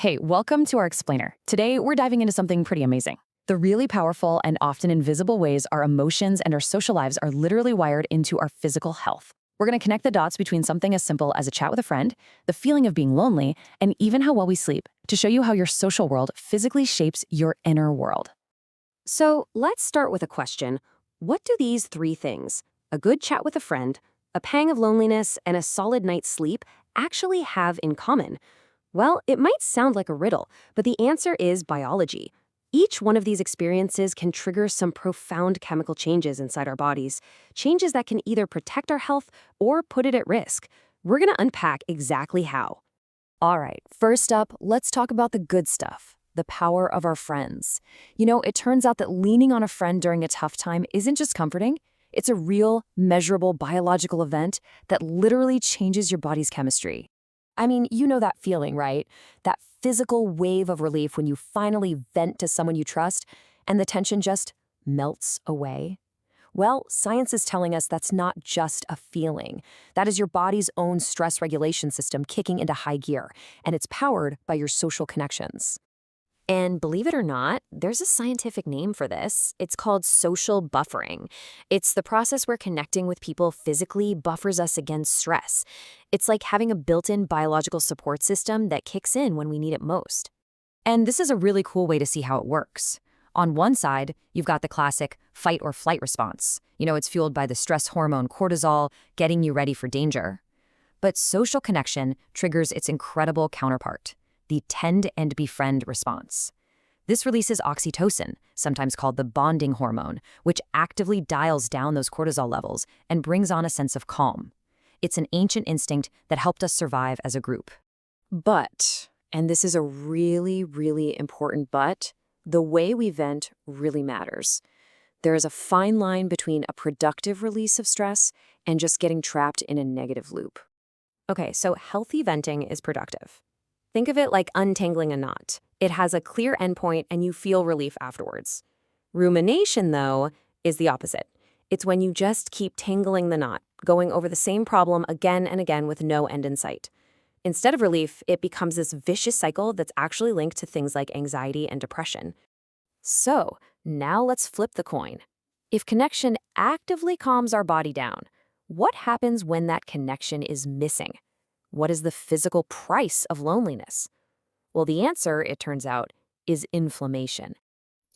Hey, welcome to our explainer. Today, we're diving into something pretty amazing. The really powerful and often invisible ways our emotions and our social lives are literally wired into our physical health. We're going to connect the dots between something as simple as a chat with a friend, the feeling of being lonely, and even how well we sleep to show you how your social world physically shapes your inner world. So let's start with a question. What do these three things, a good chat with a friend, a pang of loneliness, and a solid night's sleep, actually have in common? Well, it might sound like a riddle, but the answer is biology. Each one of these experiences can trigger some profound chemical changes inside our bodies, changes that can either protect our health or put it at risk. We're going to unpack exactly how. All right, first up, let's talk about the good stuff, the power of our friends. It turns out that leaning on a friend during a tough time isn't just comforting, it's a real, measurable biological event that literally changes your body's chemistry. I mean, you know that feeling, right? That physical wave of relief when you finally vent to someone you trust and the tension just melts away. Well, science is telling us that's not just a feeling. That is your body's own stress regulation system kicking into high gear, and it's powered by your social connections. And believe it or not, there's a scientific name for this. It's called social buffering. It's the process where connecting with people physically buffers us against stress. It's like having a built-in biological support system that kicks in when we need it most. And this is a really cool way to see how it works. On one side, you've got the classic fight or flight response. It's fueled by the stress hormone cortisol, getting you ready for danger. But social connection triggers its incredible counterpart, the tend and befriend response. This releases oxytocin, sometimes called the bonding hormone, which actively dials down those cortisol levels and brings on a sense of calm. It's an ancient instinct that helped us survive as a group. But, and this is a really, really important but, the way we vent really matters. There is a fine line between a productive release of stress and just getting trapped in a negative loop. Okay, so healthy venting is productive. Think of it like untangling a knot. It has a clear endpoint and you feel relief afterwards. Rumination, though, is the opposite. It's when you just keep tangling the knot, going over the same problem again and again with no end in sight. Instead of relief, it becomes this vicious cycle that's actually linked to things like anxiety and depression. So, now let's flip the coin. If connection actively calms our body down, what happens when that connection is missing? What is the physical price of loneliness? Well, the answer, it turns out, is inflammation.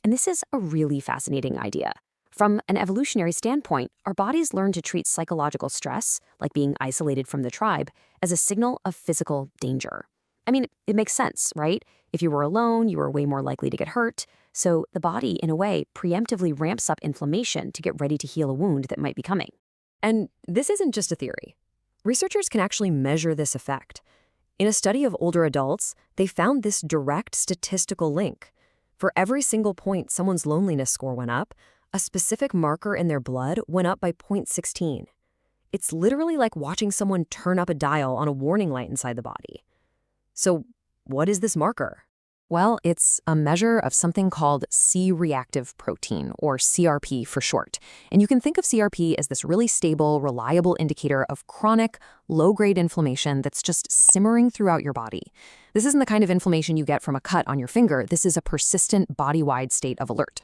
And this is a really fascinating idea. From an evolutionary standpoint, our bodies learn to treat psychological stress, like being isolated from the tribe, as a signal of physical danger. I mean, it makes sense, right? If you were alone, you were way more likely to get hurt. So the body, in a way, preemptively ramps up inflammation to get ready to heal a wound that might be coming. And this isn't just a theory. Researchers can actually measure this effect. In a study of older adults, they found this direct statistical link. For every single point someone's loneliness score went up, a specific marker in their blood went up by 0.16. It's literally like watching someone turn up a dial on a warning light inside the body. So, what is this marker? Well, it's a measure of something called C-reactive protein, or CRP for short. And you can think of CRP as this really stable, reliable indicator of chronic, low-grade inflammation that's just simmering throughout your body. This isn't the kind of inflammation you get from a cut on your finger. This is a persistent, body-wide state of alert.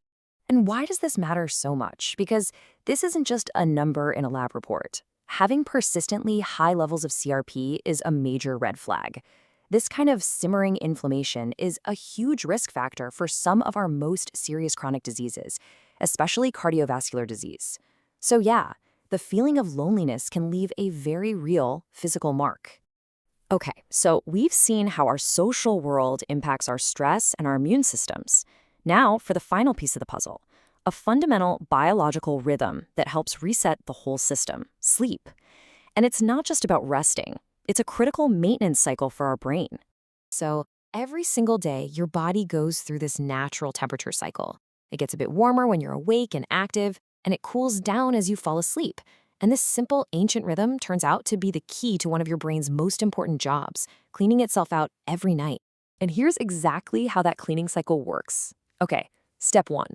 And why does this matter so much? Because this isn't just a number in a lab report. Having persistently high levels of CRP is a major red flag. This kind of simmering inflammation is a huge risk factor for some of our most serious chronic diseases, especially cardiovascular disease. So yeah, the feeling of loneliness can leave a very real physical mark. Okay, so we've seen how our social world impacts our stress and our immune systems. Now for the final piece of the puzzle, a fundamental biological rhythm that helps reset the whole system, sleep. And it's not just about resting. It's a critical maintenance cycle for our brain. So every single day, your body goes through this natural temperature cycle. It gets a bit warmer when you're awake and active, and it cools down as you fall asleep. And this simple ancient rhythm turns out to be the key to one of your brain's most important jobs, cleaning itself out every night. And here's exactly how that cleaning cycle works. Okay, step 1.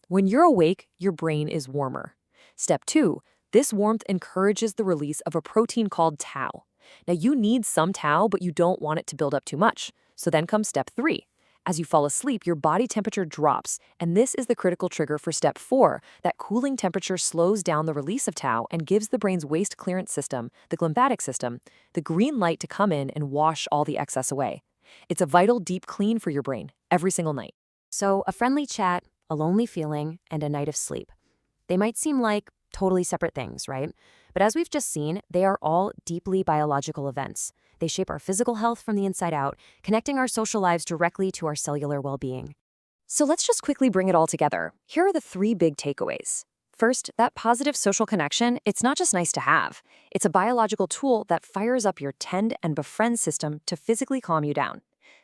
When you're awake, your brain is warmer. Step 2, this warmth encourages the release of a protein called tau. Now, you need some tau, but you don't want it to build up too much. So then comes step 3. As you fall asleep, your body temperature drops, and this is the critical trigger for step 4. That cooling temperature slows down the release of tau and gives the brain's waste clearance system, the glymphatic system, the green light to come in and wash all the excess away. It's a vital deep clean for your brain every single night. So, a friendly chat, a lonely feeling, and a night of sleep. They might seem like totally separate things, right? But as we've just seen, they are all deeply biological events. They shape our physical health from the inside out, connecting our social lives directly to our cellular well-being. So let's just quickly bring it all together. Here are the 3 big takeaways. First, that positive social connection, it's not just nice to have. It's a biological tool that fires up your tend and befriend system to physically calm you down.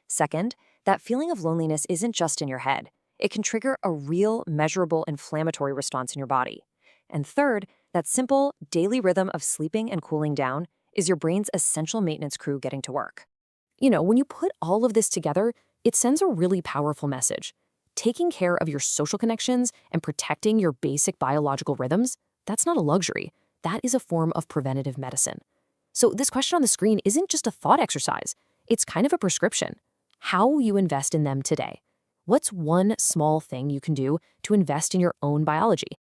Second, that feeling of loneliness isn't just in your head. It can trigger a real, measurable inflammatory response in your body. And third, that simple, daily rhythm of sleeping and cooling down is your brain's essential maintenance crew getting to work. When you put all of this together, it sends a really powerful message. Taking care of your social connections and protecting your basic biological rhythms, that's not a luxury. That is a form of preventative medicine. So this question on the screen isn't just a thought exercise. It's kind of a prescription. How will you invest in them today? What's one small thing you can do to invest in your own biology?